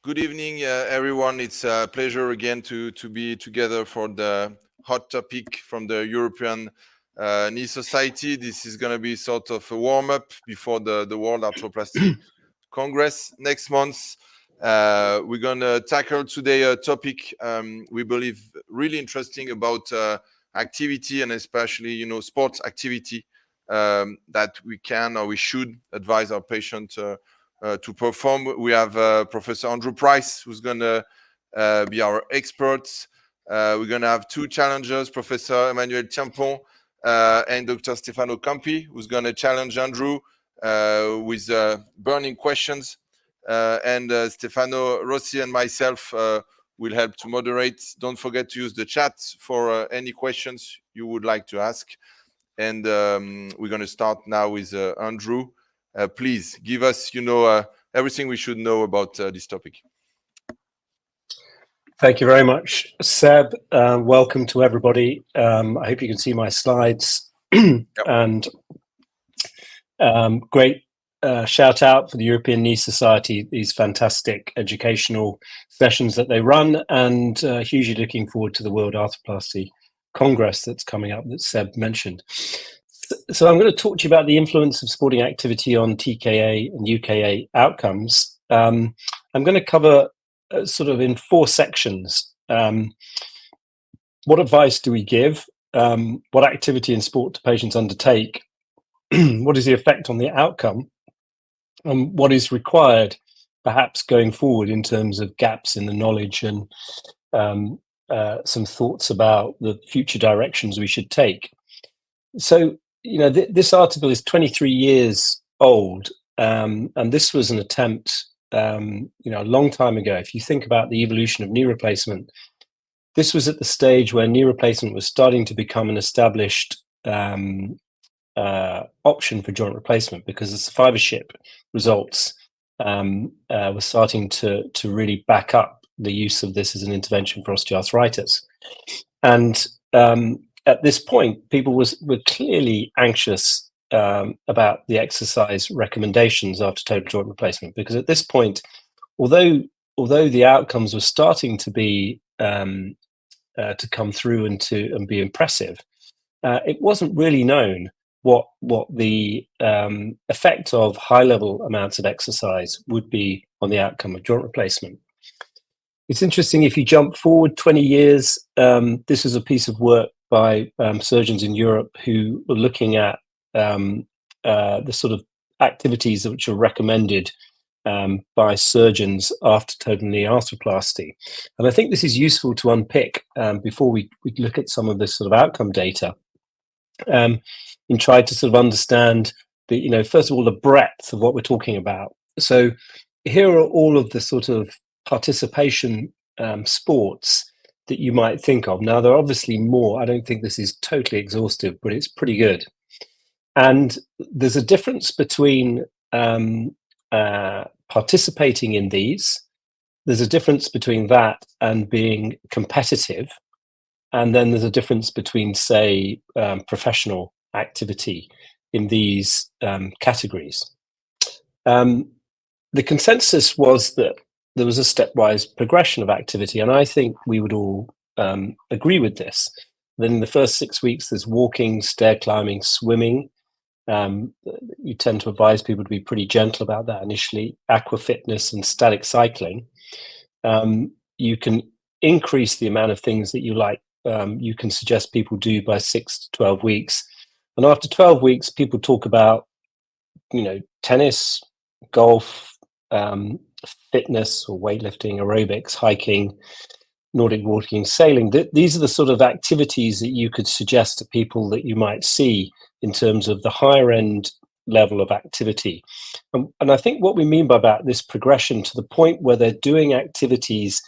Good evening, everyone. It's a pleasure again to be together for the hot topic from the European Knee Society. This is going to be sort of a warm-up before the World Arthroplasty Congress next month. We're going to tackle today a topic we believe really interesting about activity, and especially, sports activity that we can or we should advise our patient to perform. We have Professor Andrew Price, who's going to be our expert. We're going to have two challengers, Professor Emmanuel Tiampon and Dr. Stefano Campi, who's going to challenge Andrew with burning questions. And Stefano Rossi and myself will help to moderate. Don't forget to use the chat for any questions you would like to ask. And we're going to start now with Andrew. Please give us, everything we should know about this topic. Thank you very much, Seb. Welcome to everybody. I hope you can see my slides. Yep. And great shout out for the European Knee Society, these fantastic educational sessions that they run, and hugely looking forward to the World Arthroplasty Congress that's coming up that Seb mentioned. So I'm going to talk to you about the influence of sporting activity on TKA and UKA outcomes. I'm going to cover sort of in four sections. What advice do we give? What activity in sport do patients undertake? What is the effect on the outcome? And what is required, perhaps going forward, in terms of gaps in the knowledge and some thoughts about the future directions we should take. So, this article is 23 years old, and this was an attempt, a long time ago. If you think about the evolution of knee replacement, this was at the stage where knee replacement was starting to become an established option for joint replacement, because the survivorship results were starting to really back up the use of this as an intervention for osteoarthritis. And at this point, people were clearly anxious about the exercise recommendations after total joint replacement, because at this point, although the outcomes were starting to be to come through and be impressive, it wasn't really known what the effect of high-level amounts of exercise would be on the outcome of joint replacement. It's interesting, if you jump forward 20 years, this is a piece of work by surgeons in Europe who were looking at the sort of activities which are recommended by surgeons after total knee arthroplasty. And I think this is useful to unpick before we look at some of this sort of outcome data, and try to sort of understand the, first of all, the breadth of what we're talking about. So here are all of the sort of participation sports that you might think of. Now, there are obviously more. I don't think this is totally exhaustive, but it's pretty good. And there's a difference between participating in these. There's a difference between that and being competitive. And then there's a difference between, say, professional activity in these categories. The consensus was that there was a stepwise progression of activity, and I think we would all agree with this. Then in the first 6 weeks, there's walking, stair climbing, swimming. You tend to advise people to be pretty gentle about that initially. Aqua fitness and static cycling. You can increase the amount of things that you like. You can suggest people do by 6 to 12 weeks. And after 12 weeks, people talk about, tennis, golf, fitness or weightlifting, aerobics, hiking, Nordic walking, sailing. These are the sort of activities that you could suggest to people that you might see in terms of the higher end level of activity. And I think what we mean by that, this progression to the point where they're doing activities,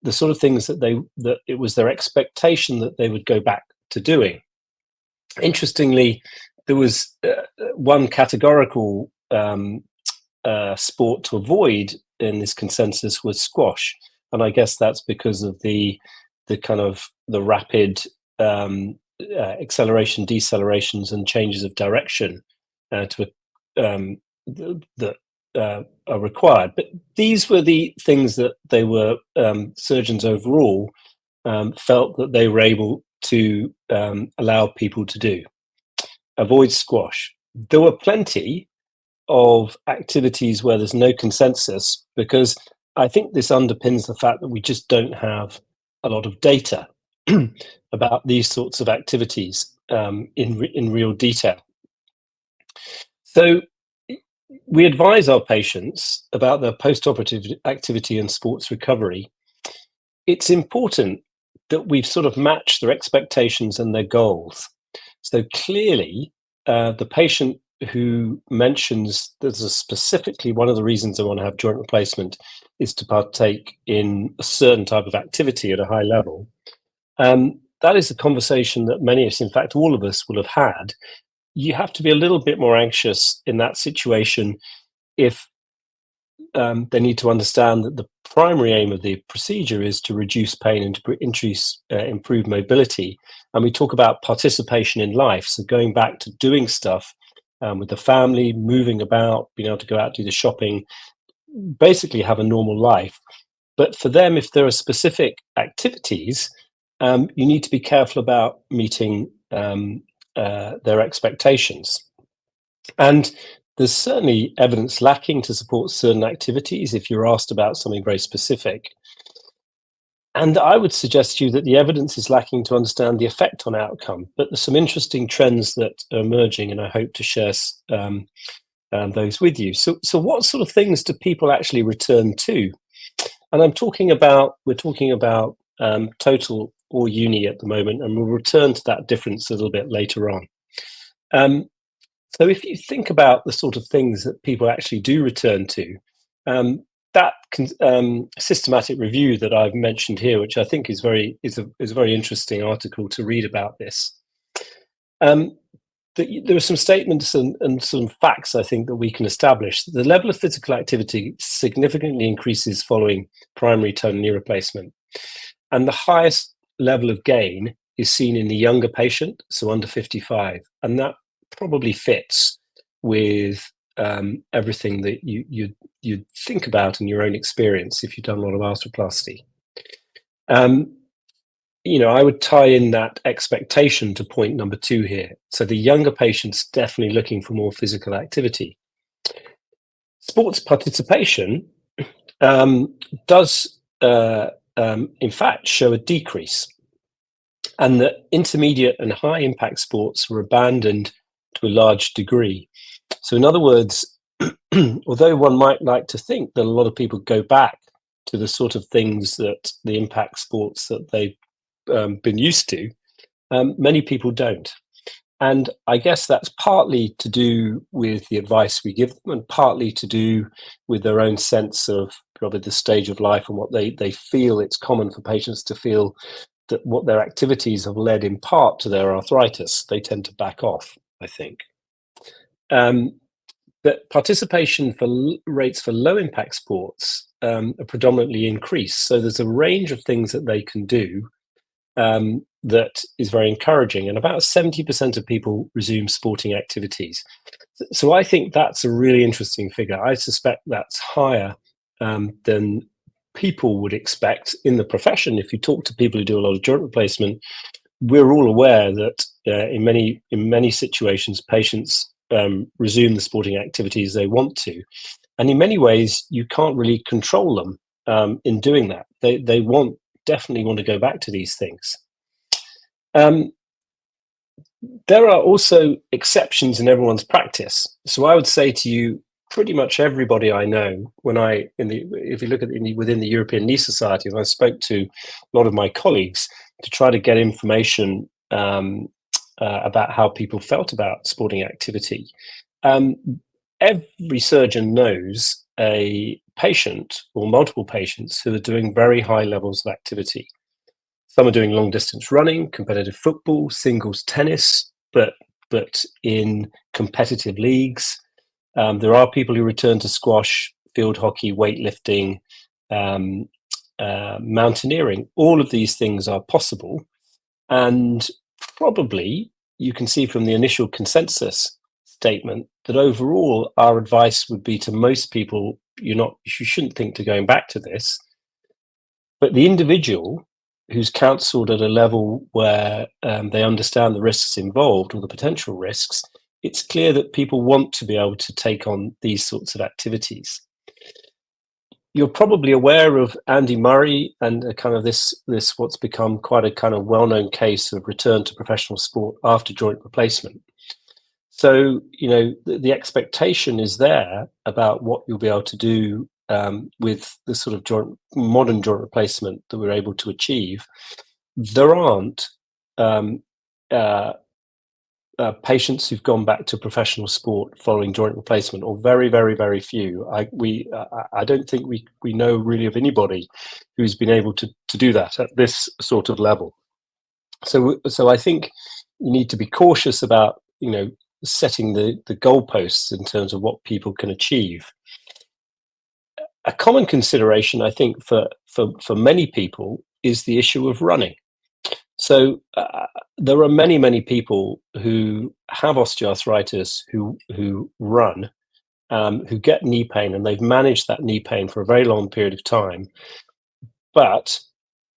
the sort of things that it was their expectation that they would go back to doing. Interestingly, there was one categorical sport to avoid in this consensus was squash, and I guess that's because of the kind of the rapid acceleration, decelerations, and changes of direction that are required. But these were the things that they were surgeons overall felt that they were able to allow people to do. Avoid squash. There were plenty of activities where there's no consensus, because I think this underpins the fact that we just don't have a lot of data about these sorts of activities in real detail. So we advise our patients about their post-operative activity and sports recovery. It's important that we've sort of matched their expectations and their goals. So clearly, the patient who mentions there's specifically one of the reasons they want to have joint replacement is to partake in a certain type of activity at a high level. That is a conversation that many of us, in fact, all of us will have had. You have to be a little bit more anxious in that situation if they need to understand that the primary aim of the procedure is to reduce pain and to improve mobility. And we talk about participation in life, so going back to doing stuff with the family, moving about, being able to go out, do the shopping, basically have a normal life. But for them, if there are specific activities, you need to be careful about meeting their expectations. And there's certainly evidence lacking to support certain activities if you're asked about something very specific. And I would suggest to you that the evidence is lacking to understand the effect on outcome. But there's some interesting trends that are emerging, and I hope to share those with you. So what sort of things do people actually return to? And we're talking about total or uni at the moment, and we'll return to that difference a little bit later on. So if you think about the sort of things that people actually do return to, that systematic review that I've mentioned here, which I think is a very interesting article to read about this. There are some statements and some facts I think that we can establish. The level of physical activity significantly increases following primary total knee replacement, and the highest level of gain is seen in the younger patient, so under 55, and that probably fits with everything that you'd think about in your own experience if you've done a lot of arthroplasty. I would tie in that expectation to point number 2 here. So the younger patient's definitely looking for more physical activity. Sports participation does, in fact, show a decrease, and that intermediate and high impact sports were abandoned to a large degree. So in other words, although one might like to think that a lot of people go back to the sort of things that the impact sports that they've been used to, many people don't. And I guess that's partly to do with the advice we give them, and partly to do with their own sense of probably the stage of life and what they feel. It's common for patients to feel that what their activities have led in part to their arthritis. They tend to back off, I think. But participation rates for low impact sports are predominantly increased. So there's a range of things that they can do that is very encouraging. And about 70% of people resume sporting activities. So I think that's a really interesting figure. I suspect that's higher than people would expect in the profession. If you talk to people who do a lot of joint replacement, we're all aware that in many situations, patients resume the sporting activities they want to, and in many ways you can't really control them in doing that. They definitely want to go back to these things. There are also exceptions in everyone's practice. So I would say to you, pretty much everybody I know, if you look at within the European Knee Society, and I spoke to a lot of my colleagues to try to get information about how people felt about sporting activity. Every surgeon knows a patient or multiple patients who are doing very high levels of activity. Some are doing long distance running, competitive football, singles tennis, but in competitive leagues. There are people who return to squash, field hockey, weightlifting, mountaineering. All of these things are possible, and probably you can see from the initial consensus statement that overall our advice would be to most people, you shouldn't think to going back to this. But the individual who's counselled at a level where they understand the risks involved or the potential risks, it's clear that people want to be able to take on these sorts of activities. You're probably aware of Andy Murray and a kind of this what's become quite a kind of well-known case of return to professional sport after joint replacement. So, the expectation is there about what you'll be able to do with the sort of modern joint replacement that we're able to achieve. There aren't patients who've gone back to professional sport following joint replacement, or very, very, very few. I don't think we know really of anybody who's been able to do that at this sort of level. So I think you need to be cautious about setting the goalposts in terms of what people can achieve. A common consideration, I think, for many people is the issue of running. So there are many, many people who have osteoarthritis who run, who get knee pain, and they've managed that knee pain for a very long period of time, but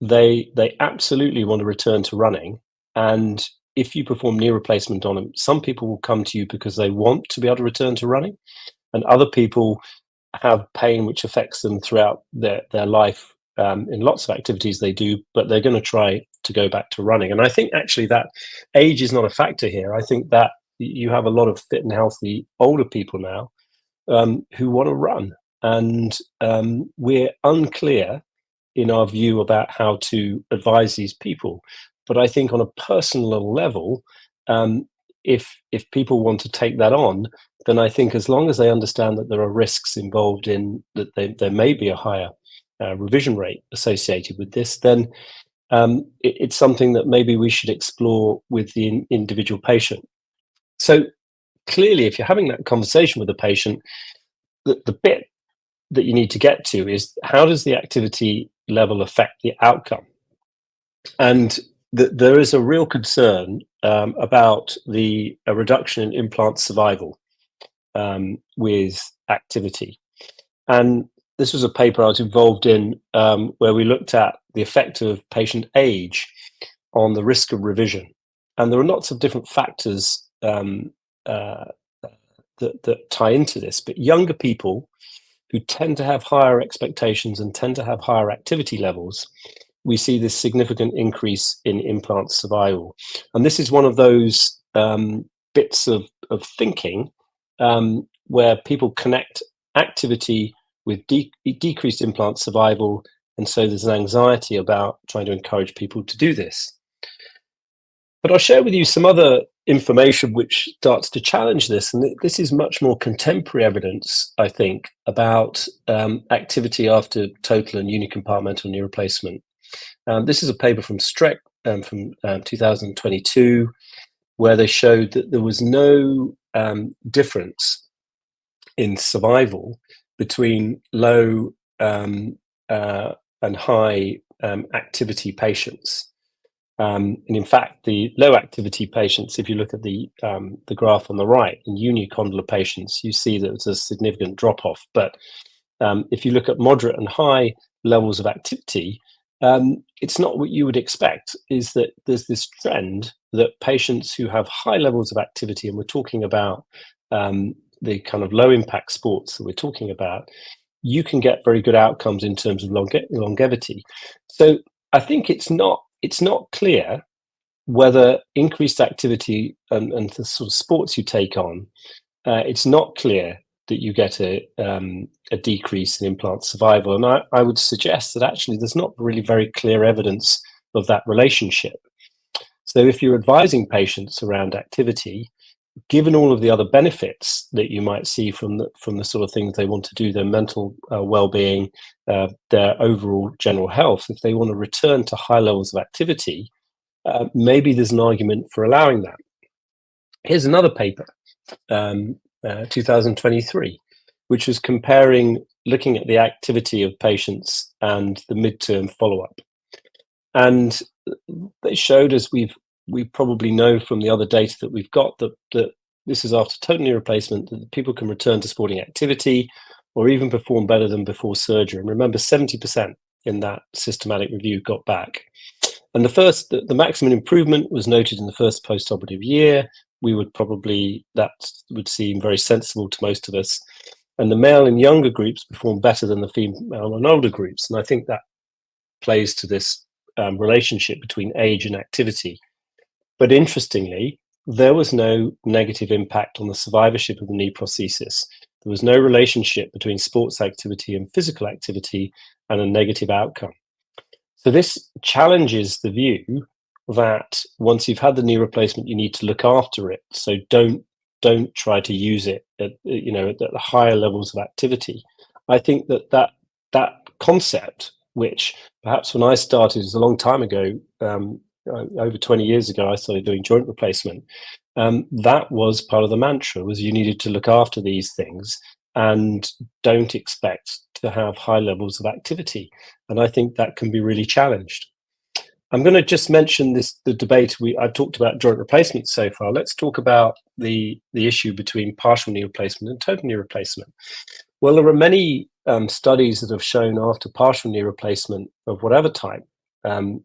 they absolutely want to return to running. And if you perform knee replacement on them, some people will come to you because they want to be able to return to running, and other people have pain which affects them throughout their life in lots of activities they do, but they're going to try to go back to running. And I think actually that age is not a factor here. I think that you have a lot of fit and healthy older people now who want to run, and we're unclear in our view about how to advise these people. But I think on a personal level, if people want to take that on, then I think as long as they understand that there are risks involved in that, there may be a higher revision rate associated with this, then it's something that maybe we should explore with the individual patient. So clearly, if you're having that conversation with the patient, the bit that you need to get to is, how does the activity level affect the outcome? And there is a real concern about a reduction in implant survival with activity. And this was a paper I was involved in where we looked at the effect of patient age on the risk of revision. And there are lots of different factors that tie into this, but younger people who tend to have higher expectations and tend to have higher activity levels, we see this significant increase in implant survival. And this is one of those bits of thinking where people connect activity with decreased implant survival, and so there's an anxiety about trying to encourage people to do this. But I'll share with you some other information which starts to challenge this, and this is much more contemporary evidence, I think, about activity after total and unicompartmental knee replacement. This is a paper from Streck from 2022, where they showed that there was no difference in survival between low and high activity patients. And in fact, the low activity patients, if you look at the graph on the right, in unicondylar patients, you see that there's a significant drop off. But if you look at moderate and high levels of activity, it's not what you would expect. Is that there's this trend that patients who have high levels of activity, and we're talking about the kind of low impact sports that we're talking about, you can get very good outcomes in terms of longevity. So I think it's not clear whether increased activity and the sort of sports you take on, it's not clear that you get a decrease in implant survival. And I would suggest that actually there's not really very clear evidence of that relationship. So if you're advising patients around activity, given all of the other benefits that you might see from the sort of things they want to do, their mental well-being, their overall general health, if they want to return to high levels of activity, maybe there's an argument for allowing that. Here's another paper, 2023, which was looking at the activity of patients and the midterm follow-up. And they showed, as we probably know from the other data that we've got, that this is after total knee replacement, that people can return to sporting activity or even perform better than before surgery. And remember, 70% in that systematic review got back. And the maximum improvement was noted in the first post-operative year. That would seem very sensible to most of us. And the male and younger groups performed better than the female and older groups. And I think that plays to this relationship between age and activity. But interestingly, there was no negative impact on the survivorship of the knee prosthesis. There was no relationship between sports activity and physical activity and a negative outcome. So this challenges the view that once you've had the knee replacement, you need to look after it. So don't try to use it at the higher levels of activity. I think that concept, which perhaps when I started, is a long time ago, over 20 years ago, I started doing joint replacement. That was part of the mantra, was you needed to look after these things and don't expect to have high levels of activity. And I think that can be really challenged. I'm going to just mention the debate. I've talked about joint replacement so far. Let's talk about the issue between partial knee replacement and total knee replacement. Well, there are many studies that have shown after partial knee replacement of whatever type,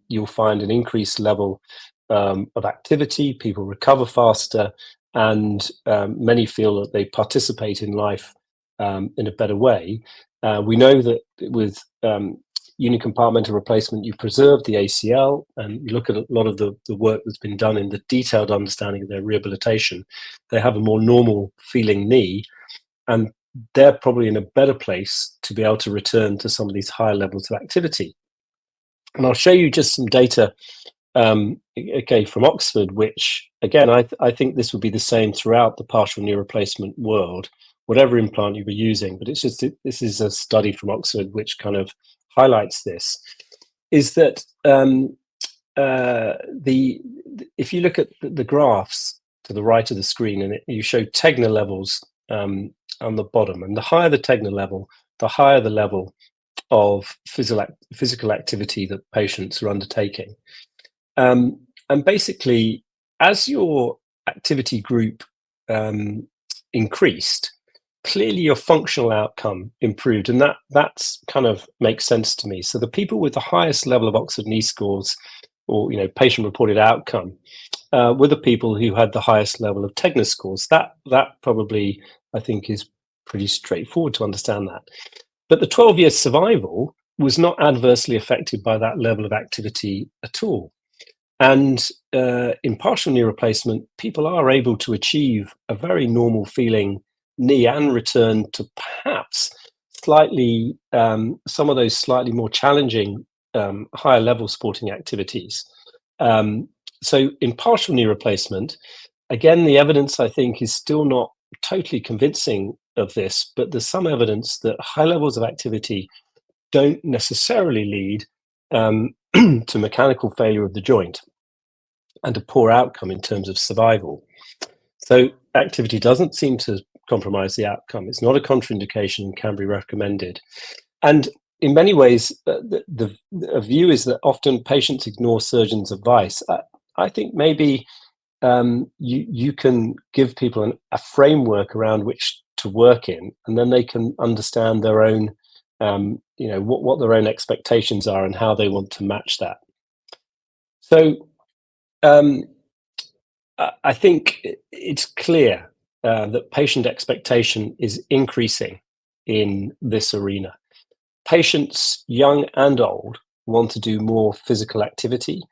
you'll find an increased level of activity, people recover faster, and many feel that they participate in life in a better way. We know that with unicompartmental replacement, you preserve the ACL, and you look at a lot of the work that's been done in the detailed understanding of their rehabilitation. They have a more normal feeling knee, and they're probably in a better place to be able to return to some of these higher levels of activity. And I'll show you just some data, from Oxford, which, again, I think this would be the same throughout the partial knee replacement world, whatever implant you were using. But it's just, this is a study from Oxford which kind of highlights this, is that if you look at the graphs to the right of the screen, and you show Tegner levels on the bottom, and the higher the Tegner level, the higher the level of physical activity that patients are undertaking. And basically, as your activity group increased, clearly your functional outcome improved, and that's kind of makes sense to me. So the people with the highest level of Oxford knee scores, or patient-reported outcome, were the people who had the highest level of Tegner scores. That probably, I think, is pretty straightforward to understand that. But the 12-year survival was not adversely affected by that level of activity at all. And in partial knee replacement, people are able to achieve a very normal feeling knee and return to perhaps slightly some of those slightly more challenging higher level sporting activities. So in partial knee replacement, again, the evidence, I think, is still not totally convincing of this, but there's some evidence that high levels of activity don't necessarily lead to mechanical failure of the joint and a poor outcome in terms of survival. So activity doesn't seem to compromise the outcome. It's not a contraindication and can be recommended. And in many ways, the view is that often patients ignore surgeons' advice. I think maybe you can give people a framework around which to work in, and then they can understand their own, what their own expectations are and how they want to match that. So I think it's clear that patient expectation is increasing in this arena. Patients, young and old, want to do more physical activity,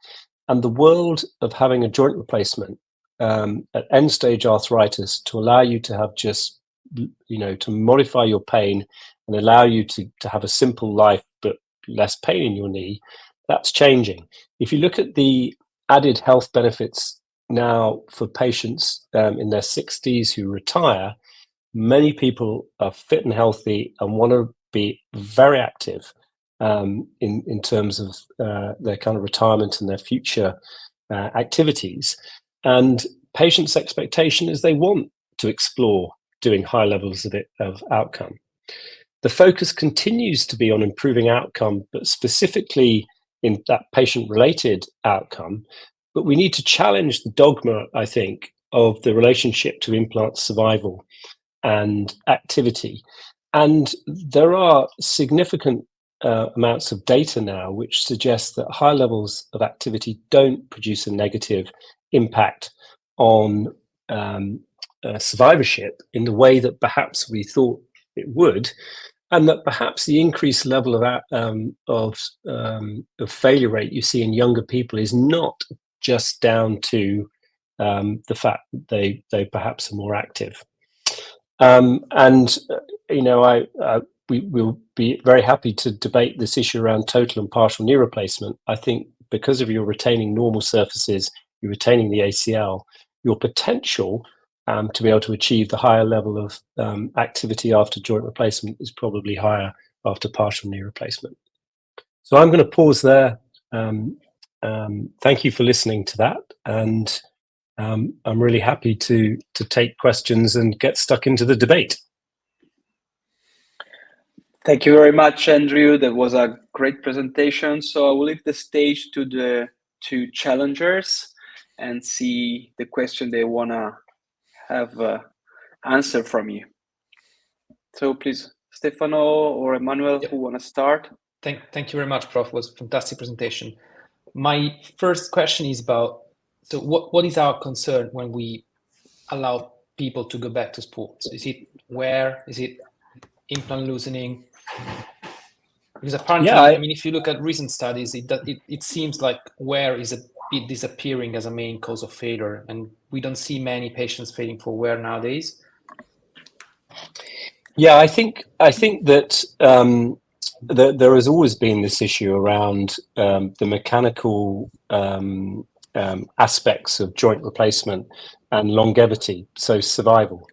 and the world of having a joint replacement at end-stage arthritis to allow you to have just, to modify your pain and allow you to have a simple life but less pain in your knee, that's changing. If you look at the added health benefits now for patients in their 60s who retire, many people are fit and healthy and want to be very active in terms of their kind of retirement and their future activities. And patients' expectation is they want to explore doing high levels of outcome. The focus continues to be on improving outcome, but specifically in that patient-related outcome. But we need to challenge the dogma, I think, of the relationship to implant survival and activity. And there are significant amounts of data now which suggest that high levels of activity don't produce a negative impact on survivorship in the way that perhaps we thought it would, and that perhaps the increased level of failure rate you see in younger people is not just down to the fact that they perhaps are more active. And you know, we will be very happy to debate this issue around total and partial knee replacement. I think because of your retaining normal surfaces, you're retaining the ACL, your potential to be able to achieve the higher level of activity after joint replacement is probably higher after partial knee replacement. So I'm going to pause there. Thank you for listening to that, and I'm really happy to take questions and get stuck into the debate. Thank you very much, Andrew. That was a great presentation. So I will leave the stage to the two challengers and see the question they want to have answer from you. So please, Stefano or Emmanuel, who want to start? Thank you very much, Prof. It was a fantastic presentation. My first question is about, so what is our concern when we allow people to go back to sports? Is it wear? Is it implant loosening? Because apparently, Yeah, I mean, if you look at recent studies, it seems like wear is a bit disappearing as a main cause of failure, and we don't see many patients failing for wear nowadays. Yeah, I think that there has always been this issue around the mechanical aspects of joint replacement and longevity, so survival.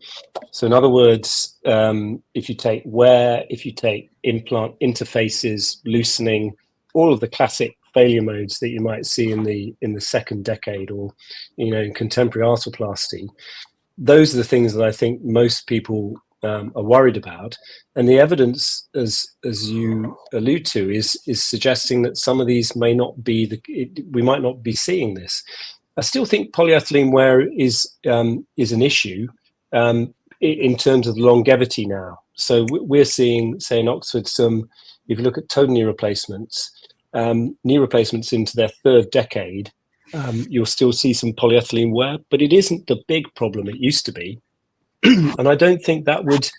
So in other words, if you take wear, if you take implant interfaces, loosening, all of the classic failure modes that you might see in the second decade, or in contemporary arthroplasty, those are the things that I think most people are worried about, and the evidence, as you allude to, is suggesting that some of these may not be we might not be seeing this. I still think polyethylene wear is an issue in terms of longevity now. So we're seeing, say, in Oxford, if you look at total knee replacements into their third decade, you'll still see some polyethylene wear, but it isn't the big problem it used to be. And I don't think that would,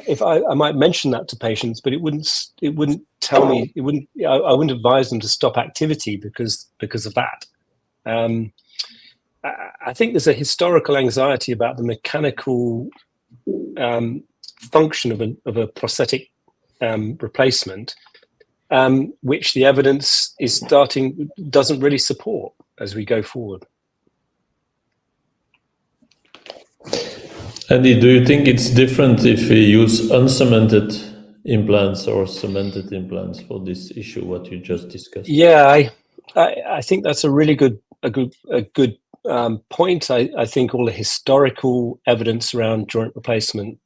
if I might mention that to patients, but it wouldn't tell me, I wouldn't advise them to stop activity because of that. I think there's a historical anxiety about the mechanical function of a prosthetic replacement, which the evidence doesn't really support as we go forward. Andy, do you think it's different if we use uncemented implants or cemented implants for this issue, what you just discussed? Yeah, I think that's a really good point. I think all the historical evidence around joint replacement,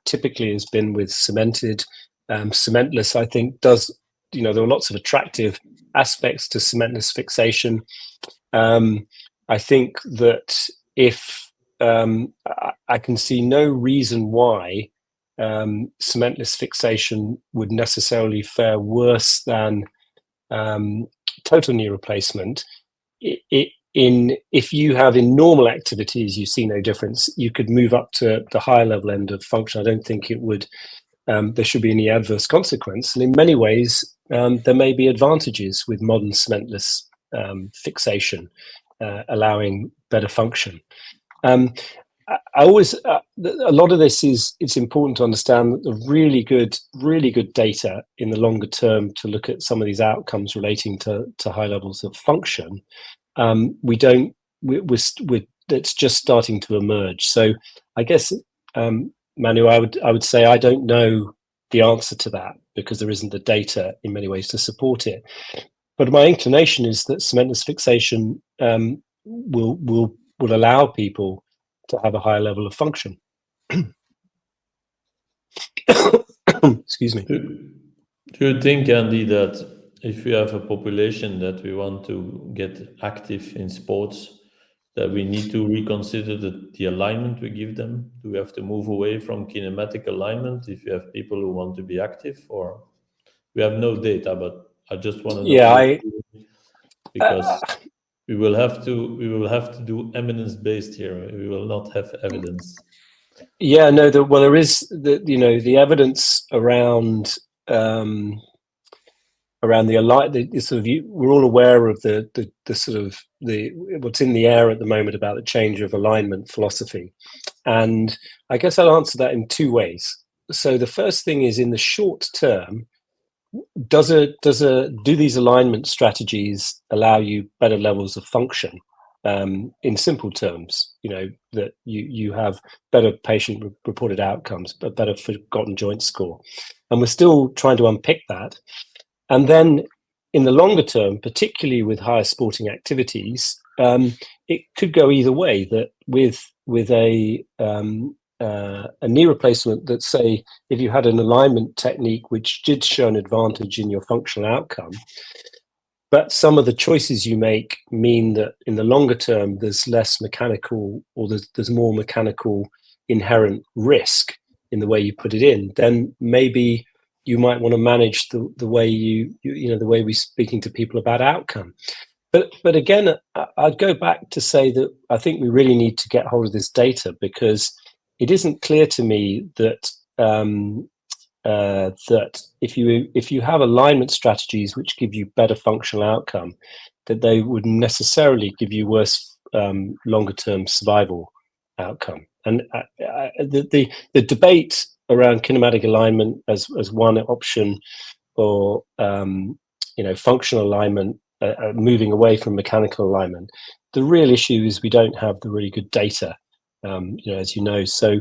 typically has been with cemented. Cementless, I think, there are lots of attractive aspects to cementless fixation. I think that if I can see no reason why cementless fixation would necessarily fare worse than total knee replacement. If you have in normal activities, you see no difference, you could move up to the higher level end of function. I don't think it would. There should be any adverse consequence. And in many ways, there may be advantages with modern cementless fixation, allowing better function. I always, a lot of this it's important to understand that the really good data in the longer term to look at some of these outcomes relating to high levels of function, it's just starting to emerge. So I guess, Manu, I would say I don't know the answer to that because there isn't the data in many ways to support it. But my inclination is that cementless fixation will allow people to have a higher level of function. Excuse me. Do you think, Andy, that if we have a population that we want to get active in sports, that we need to reconsider the alignment we give them? Do we have to move away from kinematic alignment if you have people who want to be active, or we have no data? But I just want to know, Yeah, because we will have to do evidence-based here. We will not have evidence. Yeah, no. There is the evidence around the sort of we're all aware of the sort of what's in the air at the moment about the change of alignment philosophy, and I guess I'll answer that in two ways. So the first thing is, in the short term, do these alignment strategies allow you better levels of function? In simple terms, that you have better patient reported outcomes, a better forgotten joint score, and we're still trying to unpick that. And then in the longer term, particularly with higher sporting activities, it could go either way. That with a knee replacement, that say if you had an alignment technique which did show an advantage in your functional outcome, but some of the choices you make mean that in the longer term there's less mechanical, or there's more mechanical inherent risk in the way you put it in, then maybe you might want to manage the way the way we're speaking to people about outcome. But again, I'd go back to say that I think we really need to get hold of this data, because it isn't clear to me that that if you have alignment strategies which give you better functional outcome, that they would necessarily give you worse longer term survival outcome. And the debate around kinematic alignment as one option, or functional alignment, moving away from mechanical alignment, the real issue is we don't have the really good data, as you know. So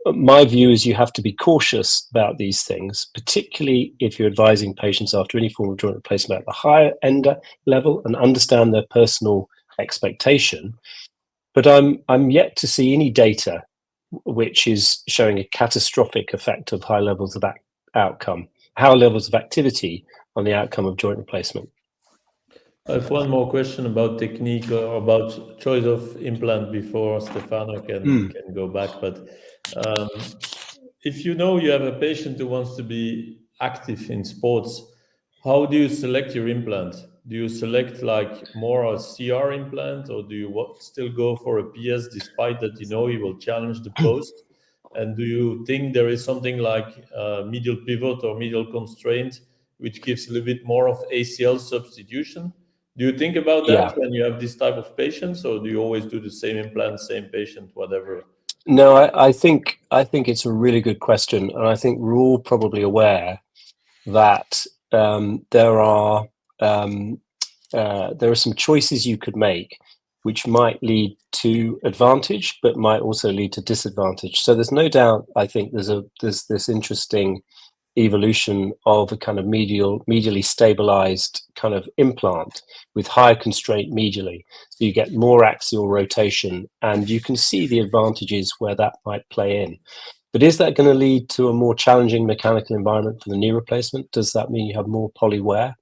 my view is you have to be cautious about these things, particularly if you're advising patients after any form of joint replacement at the higher end level, and understand their personal expectation. But I'm yet to see any data which is showing a catastrophic effect of high levels of high levels of activity on the outcome of joint replacement. I have one more question about technique, or about choice of implant, before Stefano can go back. But if you have a patient who wants to be active in sports, how do you select your implant? Do you select like more a CR implant, or do you still go for a PS, despite that he will challenge the post? And do you think there is something like medial pivot or medial constraint, which gives a little bit more of ACL substitution? Do you think about that when you have this type of patients, or do you always do the same implant, same patient, whatever? No, I think it's a really good question, and I think we're all probably aware that there are some choices you could make which might lead to advantage, but might also lead to disadvantage. So there's no doubt, I think there's this interesting evolution of a kind of medially stabilized kind of implant with higher constraint medially, so you get more axial rotation, and you can see the advantages where that might play in. But is that going to lead to a more challenging mechanical environment for the knee replacement? Does that mean you have more poly wear?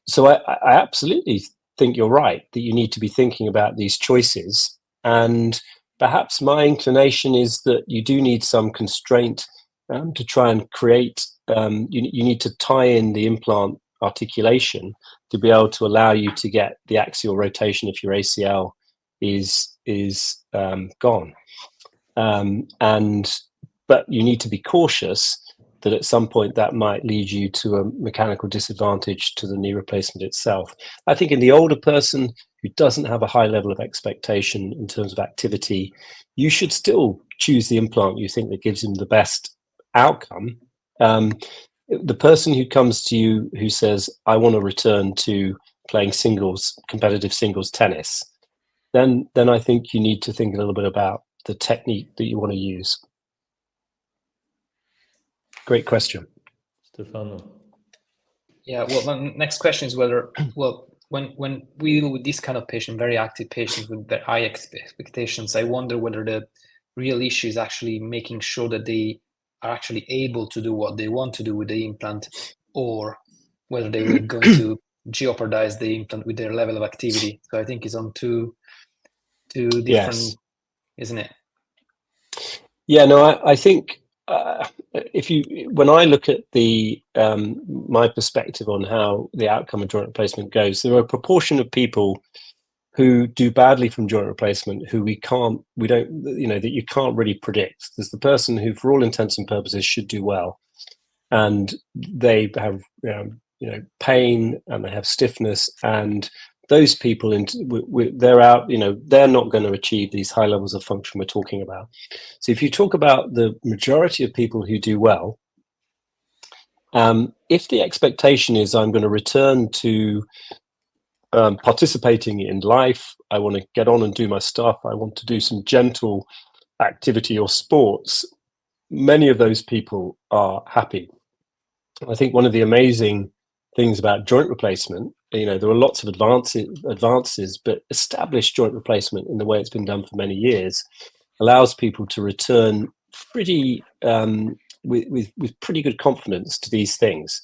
So I absolutely think you're right that you need to be thinking about these choices, and perhaps my inclination is that you do need some constraint to try and create. You need to tie in the implant articulation to be able to allow you to get the axial rotation if your ACL is gone. But you need to be cautious that at some point that might lead you to a mechanical disadvantage to the knee replacement itself. I think in the older person who doesn't have a high level of expectation in terms of activity, you should still choose the implant you think that gives him the best outcome. The person who comes to you who says, I want to return to playing competitive singles tennis, then I think you need to think a little bit about the technique that you want to use. Great question. Stefano. Yeah, well, my next question is whether, when we deal with this kind of patient, very active patients with very high expectations, I wonder whether the real issue is actually making sure that they are actually able to do what they want to do with the implant, or whether they were going to jeopardize the implant with their level of activity. So I think it's on two Two different, isn't it? Yeah, no, I think when I look at the my perspective on how the outcome of joint replacement goes, there are a proportion of people who do badly from joint replacement who that you can't really predict. There's the person who, for all intents and purposes, should do well, and they have pain and they have stiffness, and those people they're out, they're not going to achieve these high levels of function we're talking about. So if you talk about the majority of people who do well, if the expectation is I'm going to return to participating in life, I want to get on and do my stuff, I want to do some gentle activity or sports, many of those people are happy. I think one of the amazing things about joint replacement, there are lots of advances, but established joint replacement in the way it's been done for many years allows people to return pretty with pretty good confidence to these things.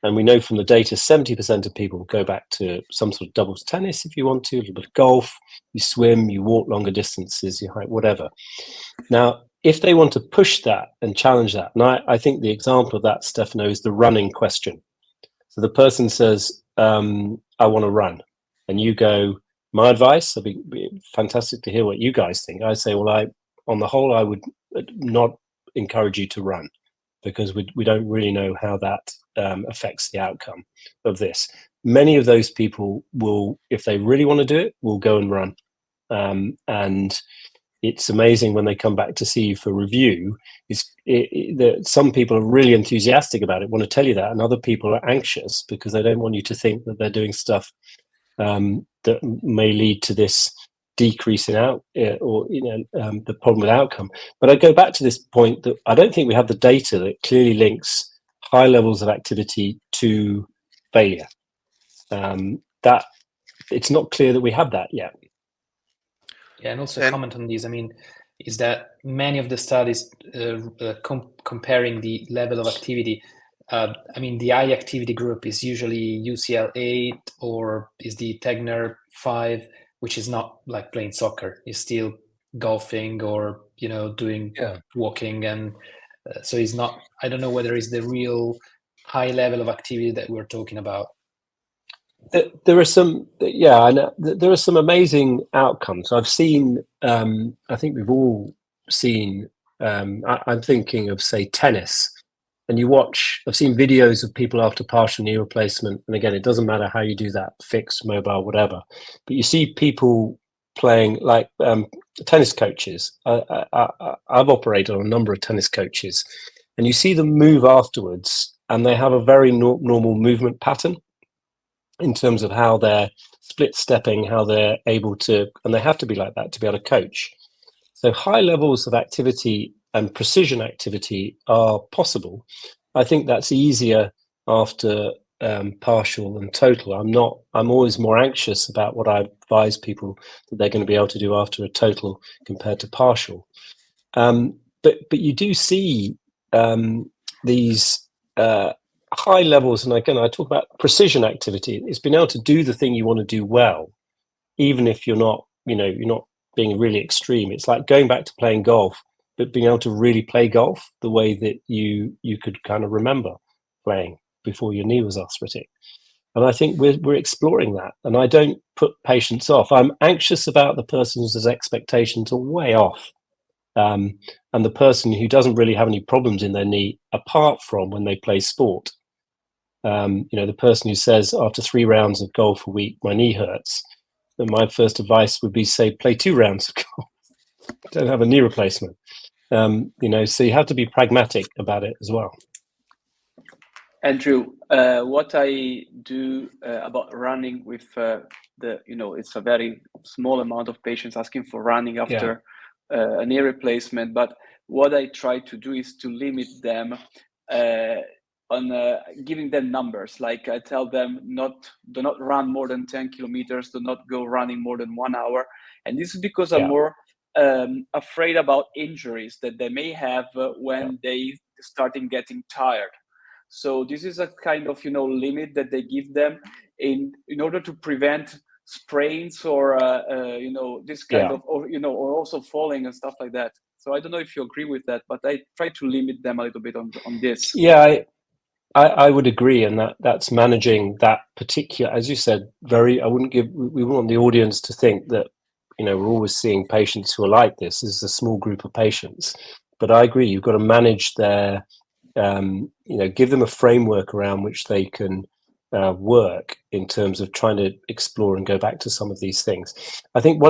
And we know from the data, 70% of people go back to some sort of doubles tennis if you want to, a little bit of golf, you swim, you walk longer distances, you hike, whatever. Now, if they want to push that and challenge that, and I think the example of that, Stefano, is the running question. So the person says, I want to run. And you go, my advice, it'd be fantastic to hear what you guys think. I say, well, on the whole, I would not encourage you to run, because we don't really know how that affects the outcome of this. Many of those people will, if they really want to do it, will go and run. And it's amazing when they come back to see you for review, that some people are really enthusiastic about it, want to tell you that, and other people are anxious because they don't want you to think that they're doing stuff that may lead to this decrease in the problem with outcome. But I go back to this point that I don't think we have the data that clearly links high levels of activity to failure. That it's not clear that we have that yet. Yeah, and also comment on this. I mean, is that many of the studies comparing the level of activity. I mean, the high activity group is usually UCL 8 or is the Tegner 5, which is not like playing soccer. It's still golfing or doing walking, and so it's not. I don't know whether it's the real high level of activity that we're talking about. There are some, there are some amazing outcomes. I've seen, I think we've all seen, I'm thinking of, say, tennis. And I've seen videos of people after partial knee replacement. And again, it doesn't matter how you do that, fixed, mobile, whatever. But you see people playing like tennis coaches. I've operated on a number of tennis coaches. And you see them move afterwards, and they have a very normal movement pattern in terms of how they're split stepping, how they're able to, and they have to be like that to be able to coach. So high levels of activity and precision activity are possible. I think that's easier after partial and total. I'm always more anxious about what I advise people that they're going to be able to do after a total compared to partial. But you do see these high levels, and again, I talk about precision activity. It's being able to do the thing you want to do well, even if you're not being really extreme. It's like going back to playing golf, but being able to really play golf the way that you could kind of remember playing before your knee was arthritic. And I think we're exploring that. And I don't put patients off. I'm anxious about the person whose expectations are way off. And the person who doesn't really have any problems in their knee, apart from when they play sport. The person who says after 3 rounds of golf a week, my knee hurts. And my first advice would be, say, play 2 rounds of golf. Don't have a knee replacement. So you have to be pragmatic about it as well. Andrew, what I do about running with it's a very small amount of patients asking for running after a knee replacement. But what I try to do is to limit them on giving them numbers. Like I tell them, do not run more than 10 kilometers, do not go running more than 1 hour. And this is because I'm more afraid about injuries that they may have when they starting getting tired. So this is a kind of limit that they give them in order to prevent sprains or this kind Yeah. of, or also falling and stuff like that. So I don't know if you agree with that, but I try to limit them a little bit on this. Yeah, I would agree, and that's managing that particular, as you said, I wouldn't give, we want the audience to think that, we're always seeing patients who are like this. This is a small group of patients, but I agree, you've got to manage their, give them a framework around which they can work in terms of trying to explore and go back to some of these things. I think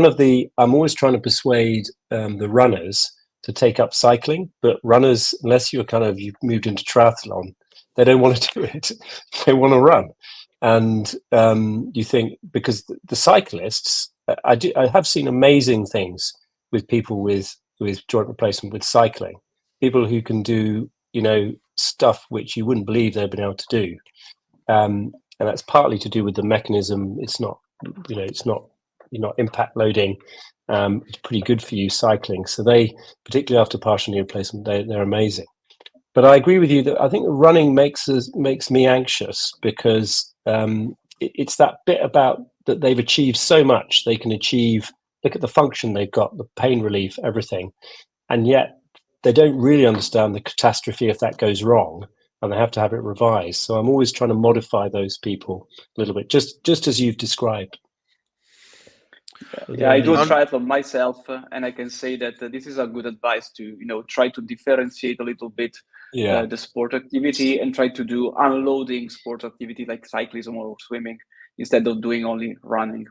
I'm always trying to persuade the runners to take up cycling, but runners, unless you've moved into triathlon, they don't want to do it. They want to run. And you think, because the cyclists, I have seen amazing things with people with joint replacement with cycling, people who can do, stuff which you wouldn't believe they've been able to do. And that's partly to do with the mechanism. It's not, you're not impact loading. It's pretty good for you, cycling. So they, particularly after partial knee replacement, they're amazing. But I agree with you that I think running makes me anxious, because it's that bit about that they've achieved so much. They can achieve, look at the function they've got, the pain relief, everything. And yet they don't really understand the catastrophe if that goes wrong, and they have to have it revised. So I'm always trying to modify those people a little bit, just as you've described. Yeah, I do a triathlon myself, and I can say that this is a good advice to, try to differentiate a little bit the sport activity, and try to do unloading sport activity like cyclism or swimming instead of doing only running.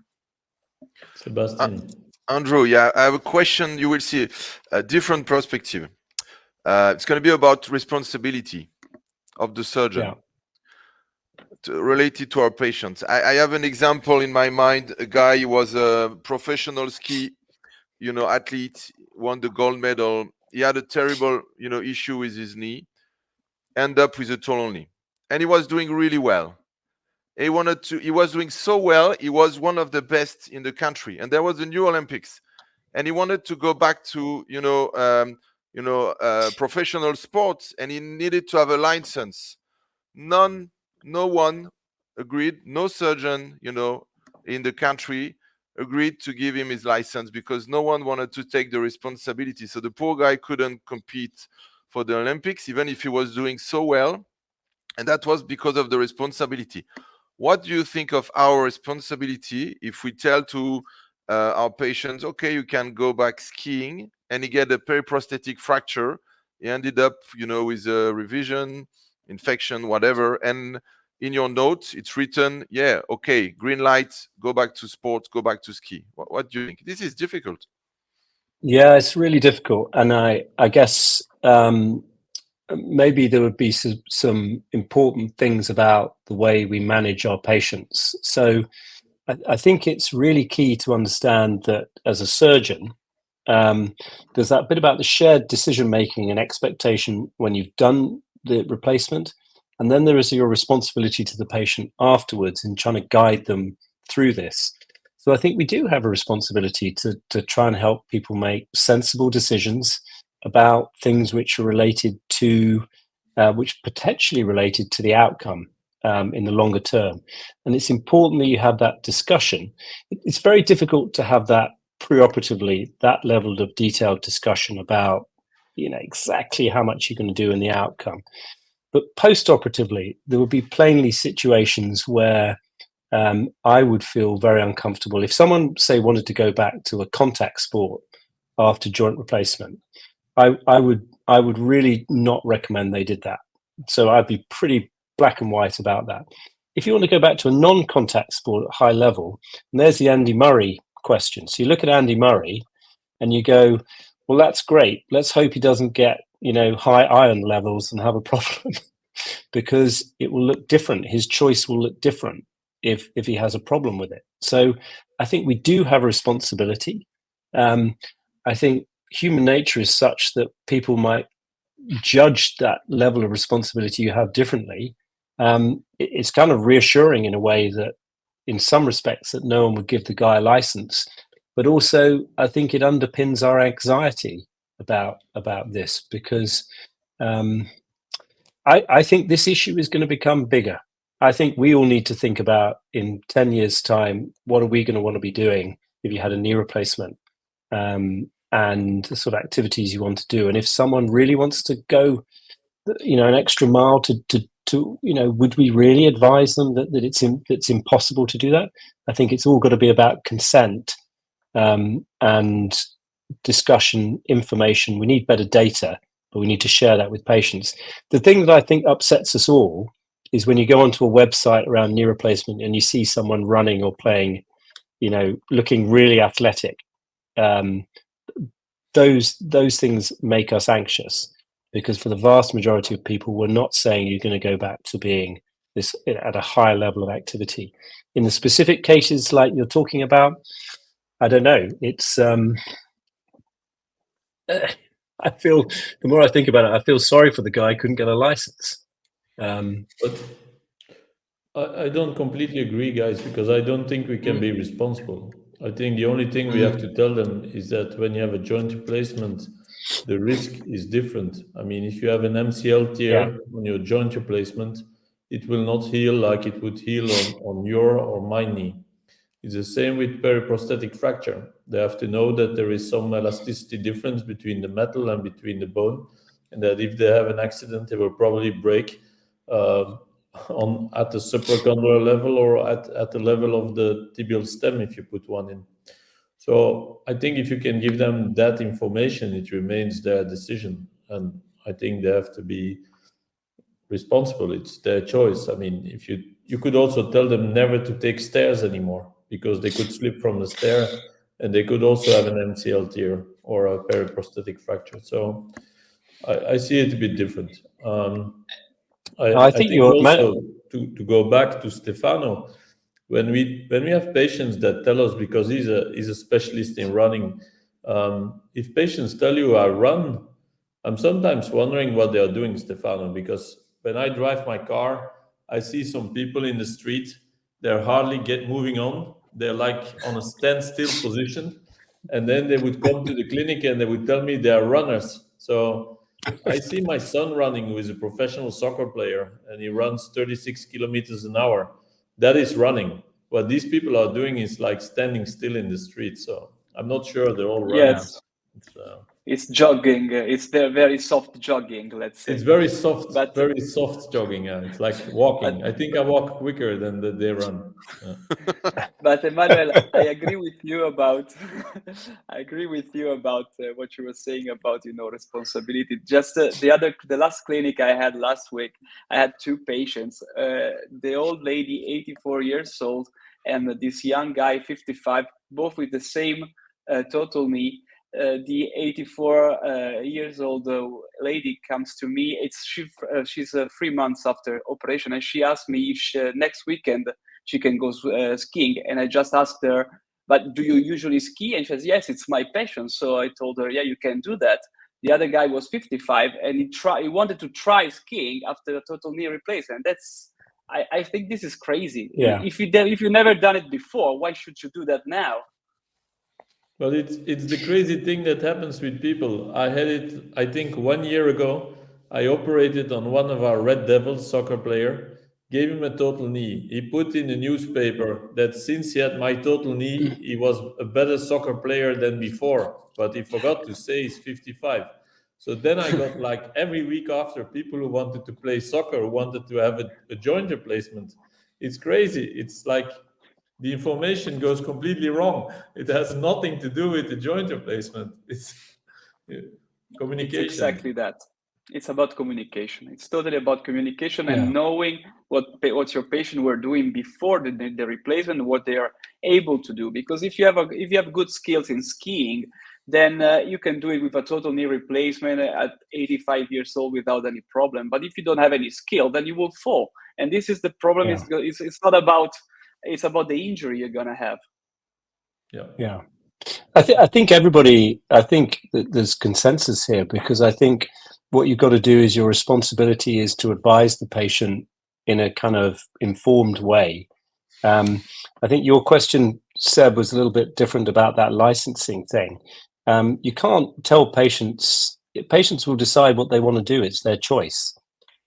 Sebastian. Andrew, yeah, I have a question. You will see a different perspective. It's going to be about responsibility of the surgeon related to our patients. I have an example in my mind. A guy, he was a professional ski, athlete, won the gold medal. He had a terrible, issue with his knee, end up with a total knee, and he was doing really well. He was doing so well. He was one of the best in the country, and there was the new Olympics, and he wanted to go back to, professional sports, and he needed to have a license. No one agreed. No surgeon, in the country agreed to give him his license, because no one wanted to take the responsibility. So the poor guy couldn't compete for the Olympics, even if he was doing so well. And that was because of the responsibility. What do you think of our responsibility if we tell to our patients, okay, you can go back skiing, and he get a periprosthetic fracture? He ended up, with a revision, infection, whatever. And in your notes, it's written, yeah, okay, green light, go back to sports, go back to ski. What do you think? This is difficult. Yeah, it's really difficult. And I guess maybe there would be some important things about the way we manage our patients. So I think it's really key to understand that as a surgeon, there's that bit about the shared decision-making and expectation when you've done the replacement. And then there is your responsibility to the patient afterwards in trying to guide them through this. So I think we do have a responsibility to try and help people make sensible decisions about things which are related to, which potentially related to the outcome in the longer term. And it's important that you have that discussion. It's very difficult to have that preoperatively, that level of detailed discussion about, exactly how much you're going to do in the outcome. But post-operatively, there would be plainly situations where I would feel very uncomfortable. If someone, say, wanted to go back to a contact sport after joint replacement, I would really not recommend they did that. So I'd be pretty black and white about that. If you want to go back to a non-contact sport at high level, and there's the Andy Murray question. So you look at Andy Murray and you go, well, that's great. Let's hope he doesn't get, high iron levels and have a problem because it will look different. His choice will look different if he has a problem with it. So I think we do have a responsibility. I think human nature is such that people might judge that level of responsibility you have differently. It's kind of reassuring in a way that in some respects that no one would give the guy a license, but also I think it underpins our anxiety about this, because I think this issue is going to become bigger. I think we all need to think about in 10 years' time, what are we going to want to be doing if you had a knee replacement, and the sort of activities you want to do. And if someone really wants to go, an extra mile to would we really advise them that it's impossible to do that? I think it's all got to be about consent, and discussion, information. We need better data, but we need to share that with patients. The thing that I think upsets us all is when you go onto a website around knee replacement and you see someone running or playing, looking really athletic. Those things make us anxious, because for the vast majority of people, we're not saying you're going to go back to being this at a higher level of activity. In the specific cases like you're talking about, I don't know. It's I feel, the more I think about it, I feel sorry for the guy who couldn't get a license. But I don't completely agree, guys, because I don't think we can be responsible. I think the only thing we have to tell them is that when you have a joint replacement, the risk is different. I mean, if you have an MCL tear on your joint replacement, it will not heal like it would heal on your or my knee. It's the same with periprosthetic fracture. They have to know that there is some elasticity difference between the metal and between the bone, and that if they have an accident, they will probably break at the supracondylar level or at the level of the tibial stem if you put one in. So I think if you can give them that information, it remains their decision, and I think they have to be responsible. It's their choice. I mean, if you could also tell them never to take stairs anymore, because they could slip from the stair and they could also have an MCL tear or a periprosthetic fracture. So I see it a bit different. I think also to go back to Stefano, when we have patients that tell us, because he's a specialist in running, if patients tell you I run, I'm sometimes wondering what they are doing, Stefano, because when I drive my car, I see some people in the street, they're hardly moving on. They're like on a standstill position. And then they would come to the clinic and they would tell me they are runners. So I see my son running, who is a professional soccer player, and he runs 36 kilometers an hour. That is running. What these people are doing is like standing still in the street. So I'm not sure they're all runners. Yes. It's jogging. It's their very soft jogging, let's say. It's very soft, very soft jogging. It's like walking. I think I walk quicker than they run. But Emmanuel, I agree with you about what you were saying about responsibility. Just the last clinic I had last week, I had two patients. The old lady, 84 years old, and this young guy, 55, both with the same total knee. The 84 years old lady comes to me. She's 3 months after operation, and she asked me if next weekend she can go skiing. And I just asked her, but do you usually ski? And she says, yes, it's my passion. So I told her, yeah, you can do that. The other guy was 55, and he wanted to try skiing after a total knee replacement. I think this is crazy. Yeah. If you never done it before, why should you do that now? Well, it's the crazy thing that happens with people. I had it, I think 1 year ago. I operated on one of our Red Devils soccer player, gave him a total knee. He put in the newspaper that since he had my total knee, he was a better soccer player than before. But he forgot to say he's 55. So then I got like every week after, people who wanted to play soccer, wanted to have a joint replacement. It's crazy. It's like the information goes completely wrong. It has nothing to do with the joint replacement. It's communication. It's exactly that. It's about communication. It's totally about communication and knowing what your patient were doing before the replacement, what they are able to do. Because if you have good skills in skiing, then you can do it with a total knee replacement at 85 years old without any problem. But if you don't have any skill, then you will fall. And this is the problem. It's not about. It's about the injury you're gonna have. Yeah. I think there's consensus here, because I think what you've got to do is your responsibility is to advise the patient in a kind of informed way. I think your question, Seb, was a little bit different about that licensing thing. You can't tell patients will decide what they want to do. It's their choice.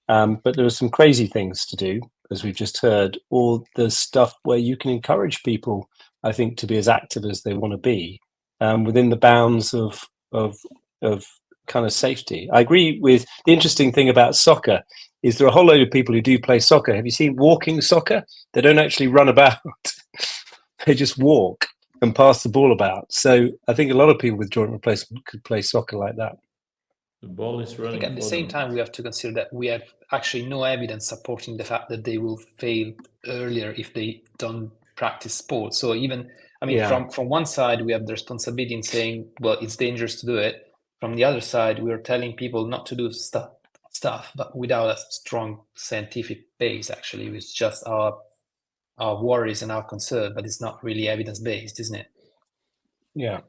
But there are some crazy things to do. as we've just heard, or the stuff where you can encourage people, I think, to be as active as they want to be, within the bounds of kind of safety. I agree with the interesting thing about soccer is there are a whole load of people who do play soccer. Have you seen walking soccer? They don't actually run about. They just walk and pass the ball about. So I think a lot of people with joint replacement could play soccer like that. The ball is I running. think at the same time, we have to consider that we have actually no evidence supporting the fact that they will fail earlier if they don't practice sports. So even, I mean, Yeah. from one side, we have the responsibility in saying, well, it's dangerous to do it. From the other side, we are telling people not to do stuff, but without a strong scientific base, actually. It's just our worries and our concern, but it's not really evidence-based, isn't it? Yeah.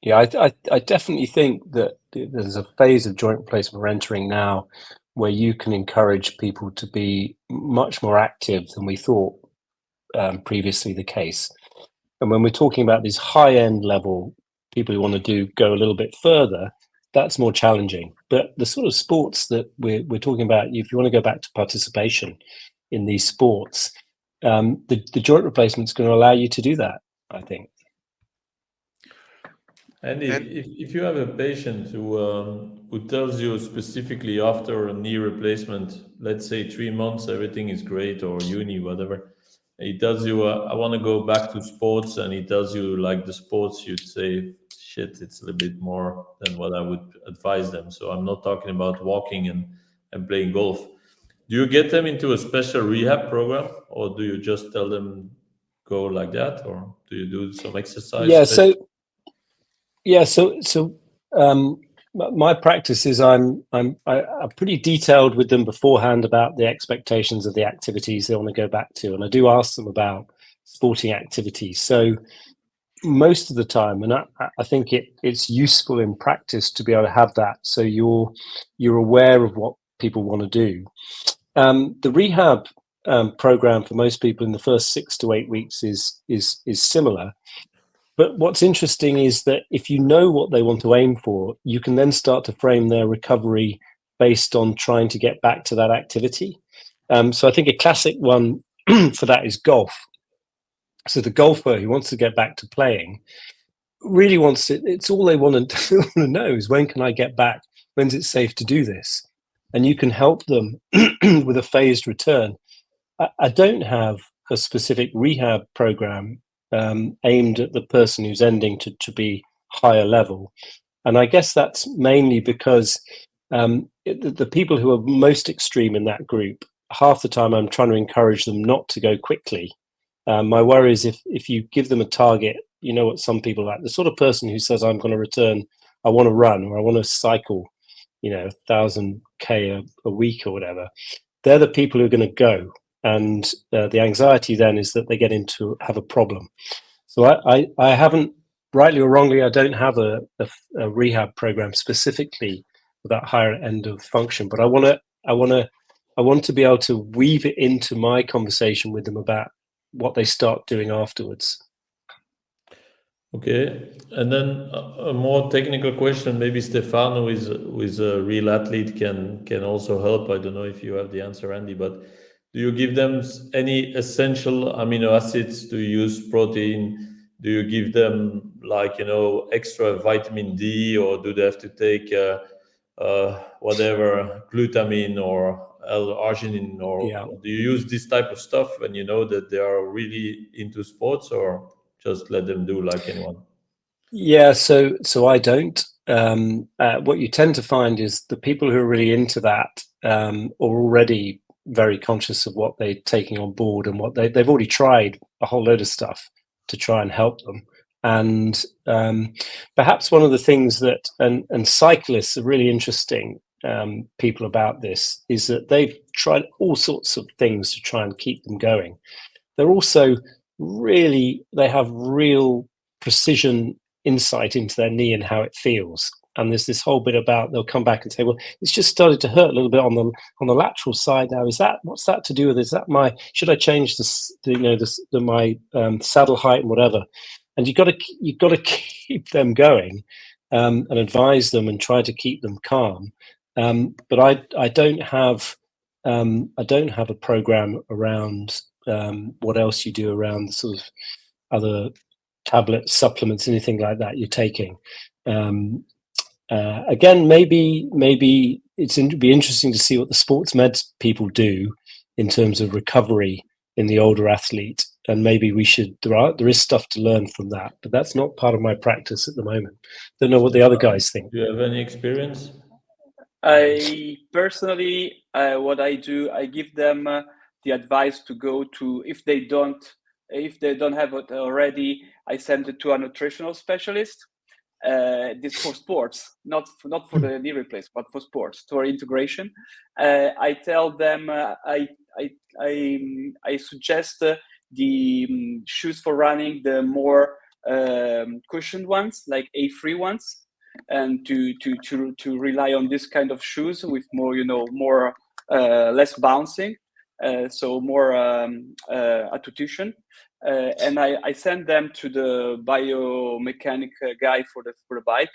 Yeah, I definitely think that there's a phase of joint replacement we're entering now where you can encourage people to be much more active than we thought previously the case. And when we're talking about these high-end level people who want to go a little bit further, that's more challenging. But the sort of sports that we're talking about, if you want to go back to participation in these sports, the joint replacement is going to allow you to do that, I think. And if you have a patient who tells you specifically after a knee replacement, let's say 3 months, everything is great, or uni, whatever, he tells you, I want to go back to sports, and he tells you like the sports, you'd say, shit, it's a little bit more than what I would advise them. So I'm not talking about walking and playing golf. Do you get them into a special rehab program, or do you just tell them go like that, or do you do some exercise? So my practice is I'm pretty detailed with them beforehand about the expectations of the activities they want to go back to, and I do ask them about sporting activities. So most of the time, and I think it's useful in practice to be able to have that, so you're aware of what people want to do. The rehab program for most people in the first 6 to 8 weeks is similar. But what's interesting is that if you know what they want to aim for, you can then start to frame their recovery based on trying to get back to that activity. So I think a classic one for that is golf. So the golfer who wants to get back to playing really wants it. It's all they want to know is, when can I get back? When's it safe to do this? And you can help them with a phased return. I don't have a specific rehab program aimed at the person who's ending to be higher level. And I guess that's mainly because the people who are most extreme in that group, half the time I'm trying to encourage them not to go quickly. My worry is if you give them a target, you know what some people are like, the sort of person who says, I'm going to return, I want to run, or I want to cycle, 1,000K a week or whatever. They're the people who are going to go. And the anxiety then is that they get into have a problem. So I haven't, rightly or wrongly, I don't have a rehab program specifically for that higher end of function. But I want to be able to weave it into my conversation with them about what they start doing afterwards. Okay, and then a more technical question. Maybe Stefano, who is a real athlete, can also help. I don't know if you have the answer, Andy, but do you give them any essential amino acids? Do you use protein? Do you give them extra vitamin D, or do they have to take whatever glutamine or L-arginine, or do you use this type of stuff when you know that they are really into sports, or just let them do like anyone? Yeah, so I don't. What you tend to find is the people who are really into that are already very conscious of what they're taking on board, and what they've already tried a whole load of stuff to try and help them. And perhaps one of the things that, and cyclists are really interesting people about this, is that they've tried all sorts of things to try and keep them going. They're also they have real precision insight into their knee and how it feels. And there's this whole bit about, they'll come back and say, well, it's just started to hurt a little bit on the lateral side now. What's that to do with? Is that should I change my saddle height and whatever? And you've got to keep them going and advise them and try to keep them calm. But I don't have I don't have a program around what else you do around sort of other tablets, supplements, anything like that you're taking. Again, maybe it'd be interesting to see what the sports med people do in terms of recovery in the older athlete, and maybe we should. There is stuff to learn from that, but that's not part of my practice at the moment. Don't know what the other guys think. Do you have any experience? I personally, what I do, I give them the advice to go to, if they don't have it already, I send it to a nutritional specialist. This for sports, not for the knee replacement, but for sports, for integration. I tell them, I suggest the shoes for running, the more cushioned ones, like A3 ones, and to rely on this kind of shoes with more, more less bouncing, so more attution. And I send them to the biomechanic guy for the bike,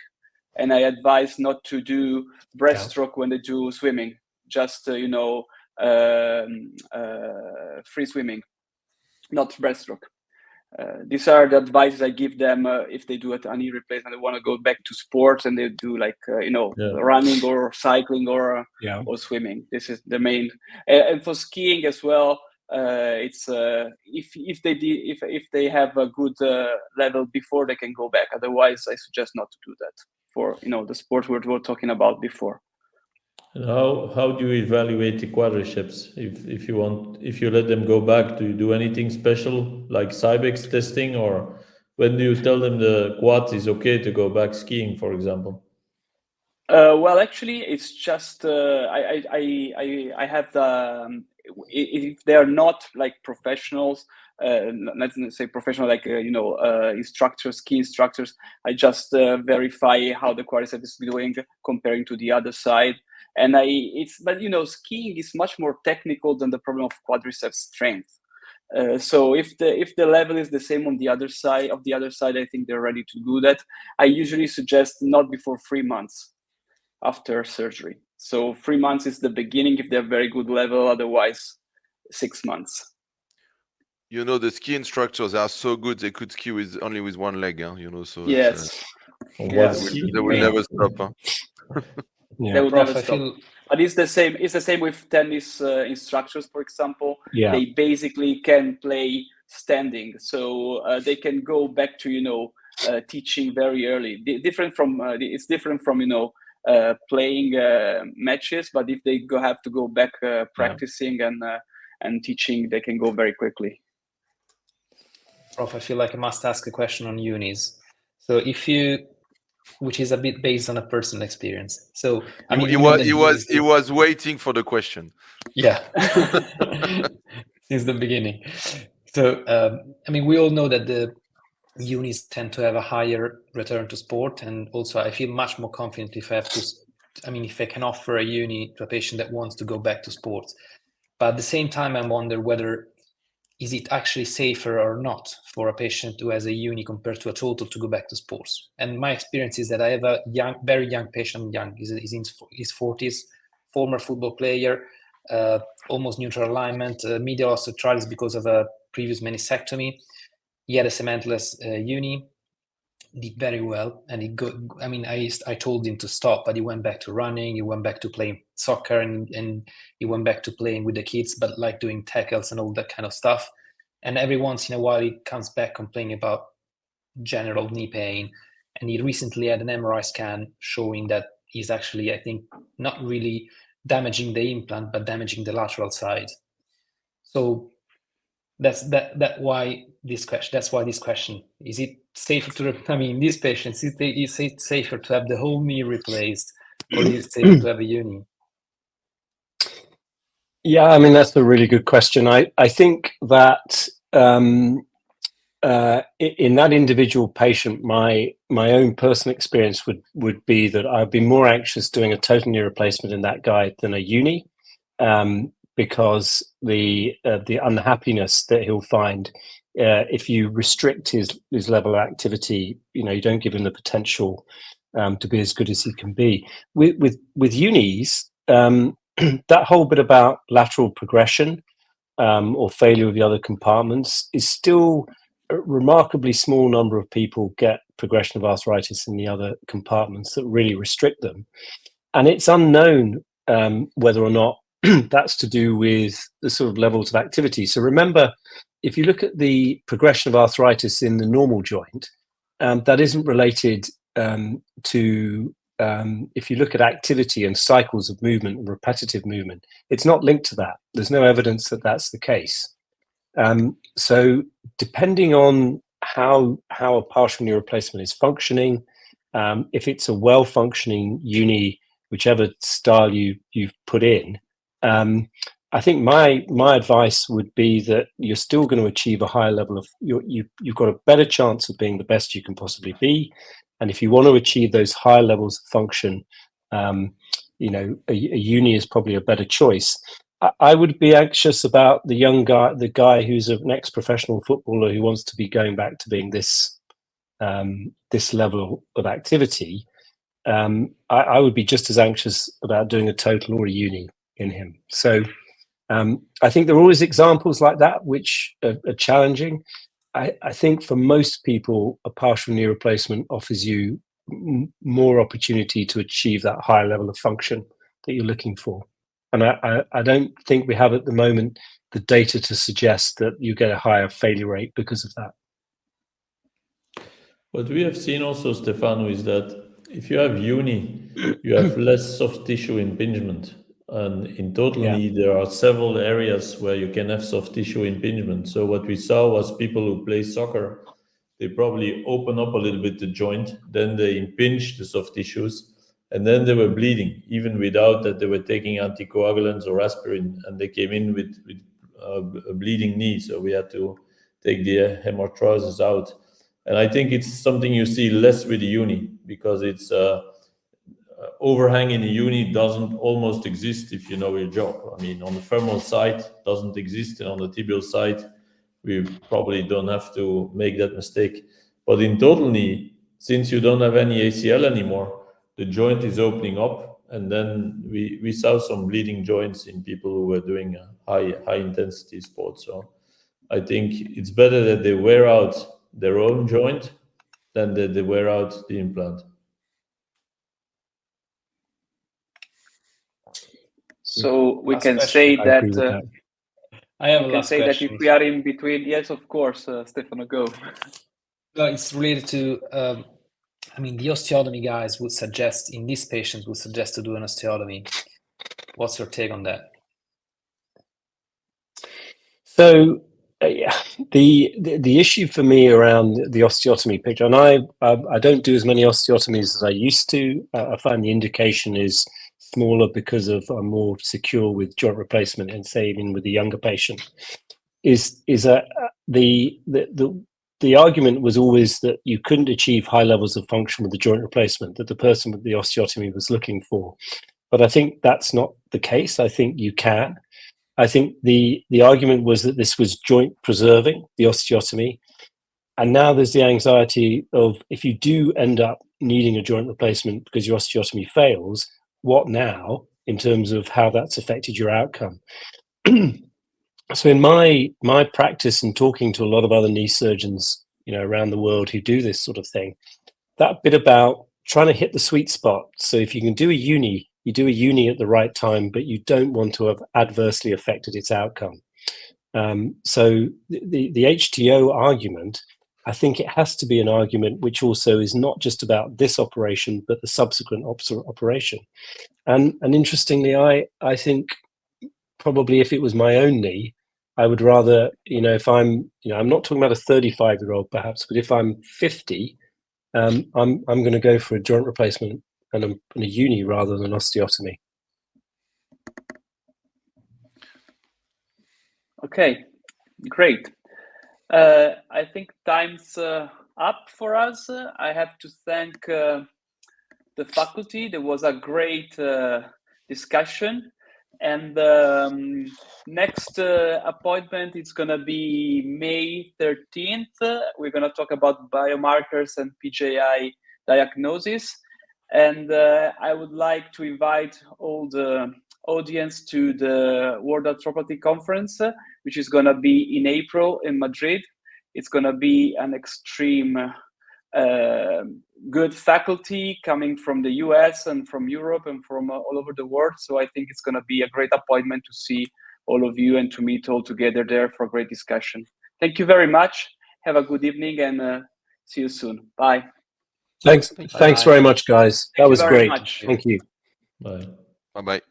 and I advise not to do breaststroke when they do swimming, just free swimming, not breaststroke. These are the advices I give them if they do a knee replacement, they want to go back to sports, and they do like running or cycling or swimming. This is the main. And for skiing as well, it's if they have a good level before, they can go back. Otherwise, I suggest not to do that for the sport we were talking about before. And how do you evaluate the quadriceps? If you let them go back, do you do anything special like Cybex testing, or when do you tell them the quad is okay to go back skiing, for example? Well, actually, it's just I have the if they are not like professionals, let's say professional, like instructors, ski instructors. I just verify how the quadricep is doing comparing to the other side. And but skiing is much more technical than the problem of quadriceps strength. So if the level is the same on the other side, I think they're ready to do that. I usually suggest not before 3 months after surgery. So 3 months is the beginning if they're very good level. Otherwise, 6 months. The ski instructors are so good; they could ski only with one leg. So yes, they will never stop. They will never stop. But it's the same. It's the same with tennis instructors, for example. Yeah. They basically can play standing, so they can go back to teaching very early. Different from it's different from playing matches, but if they have to go back practicing and teaching, they can go very quickly. Prof, I feel like I must ask a question on unis. So which is a bit based on a personal experience. So I mean, he was waiting for the question. Yeah, since the beginning. So I mean, we all know that the unis tend to have a higher return to sport, and also I feel much more confident if I can offer a uni to a patient that wants to go back to sports. But at the same time, I wonder whether is it actually safer or not for a patient who has a uni compared to a total to go back to sports? And my experience is that I have a very young patient, he's in his 40s, former football player, almost neutral alignment, medial osteoarthritis because of a previous meniscectomy. He had a cementless uni, did very well, and I told him to stop, but he went back to running, he went back to playing soccer, and he went back to playing with the kids, but like doing tackles and all that kind of stuff. And every once in a while he comes back complaining about general knee pain, and he recently had an MRI scan showing that he's actually, I think, not really damaging the implant but damaging the lateral side. So that's why this question: is it safer these patients, is it safer to have the whole knee replaced, or is it safer to have a uni? Yeah, I mean, that's a really good question. I think that in that individual patient, my own personal experience would be that I'd be more anxious doing a total knee replacement in that guy than a uni, because the unhappiness that he'll find if you restrict his level of activity, you don't give him the potential to be as good as he can be. With unis, that whole bit about lateral progression or failure of the other compartments is still a remarkably small number of people get progression of arthritis in the other compartments that really restrict them. And it's unknown whether or not that's to do with the sort of levels of activity. So remember, if you look at the progression of arthritis in the normal joint, that isn't related to, if you look at activity and cycles of movement and repetitive movement, it's not linked to that. There's no evidence that that's the case. So depending on how a partial knee replacement is functioning, if it's a well-functioning uni, whichever style you've put in, I think my advice would be that you're still going to achieve a higher level of, you've got a better chance of being the best you can possibly be. And if you want to achieve those higher levels of function, you know, a uni is probably a better choice. I would be anxious about the young guy, the guy who's an ex-professional footballer who wants to be going back to being this this level of activity. I would be just as anxious about doing a total or a uni in him. So I think there are always examples like that which are challenging. I think for most people, a partial knee replacement offers you more opportunity to achieve that higher level of function that you're looking for. And I don't think we have at the moment the data to suggest that you get a higher failure rate because of that. What we have seen also, Stefano, is that if you have uni, you have less soft tissue impingement. And in total knee, there are several areas where you can have soft tissue impingement. So what we saw was people who play soccer, they probably open up a little bit the joint, then they impinge the soft tissues, and then they were bleeding, even without that they were taking anticoagulants or aspirin, and they came in with a bleeding knee. So we had to take the hemarthrosis out. And I think it's something you see less with the uni, because it's overhang in the uni doesn't almost exist if you know your job. I mean, on the femoral side doesn't exist, and on the tibial side, we probably don't have to make that mistake. But in total knee, since you don't have any ACL anymore, the joint is opening up, and then we saw some bleeding joints in people who were doing a high intensity sport. So I think it's better that they wear out their own joint than that they wear out the implant. So we Last can question. say I that, agree with that. I have a we can last say that question. if we are in between, yes, of course, Stefano, go. It's related to, I mean, the osteotomy guys would suggest, in these patients, would suggest to do an osteotomy. What's your take on that? So the issue for me around the osteotomy picture, and I don't do as many osteotomies as I used to. I find the indication is smaller because I'm more secure with joint replacement, and say even with the younger patient, is that the argument was always that you couldn't achieve high levels of function with the joint replacement that the person with the osteotomy was looking for. But I think that's not the case. I think you can. I think the argument was that this was joint preserving, the osteotomy. And now there's the anxiety of, if you do end up needing a joint replacement because your osteotomy fails, what now in terms of how that's affected your outcome? So in my practice and talking to a lot of other knee surgeons, you know, around the world who do this sort of thing, that bit about trying to hit the sweet spot. So if you can do a uni, you do a uni at the right time, but you don't want to have adversely affected its outcome. So the HTO argument, I think it has to be an argument which also is not just about this operation, but the subsequent operation. And interestingly, I think probably if it was my own knee, I would rather, you know, if I'm, you know, I'm not talking about a 35-year-old perhaps, but if I'm 50, I'm going to go for a joint replacement and a uni rather than an osteotomy. Okay, great. I think time's up for us. I have to thank the faculty. There was a great discussion. And next appointment is going to be May 13th. We're going to talk about biomarkers and PJI diagnosis. And I would like to invite all the audience to the World Arthropathy Conference, which is going to be in April in Madrid. It's going to be an extreme good faculty coming from the US and from Europe and from all over the world. So I think it's going to be a great appointment to see all of you and to meet all together there for a great discussion. Thank you very much. Have a good evening and see you soon. Bye. Thanks very much, guys. That was great. Much. Thank you. Bye. Bye-bye.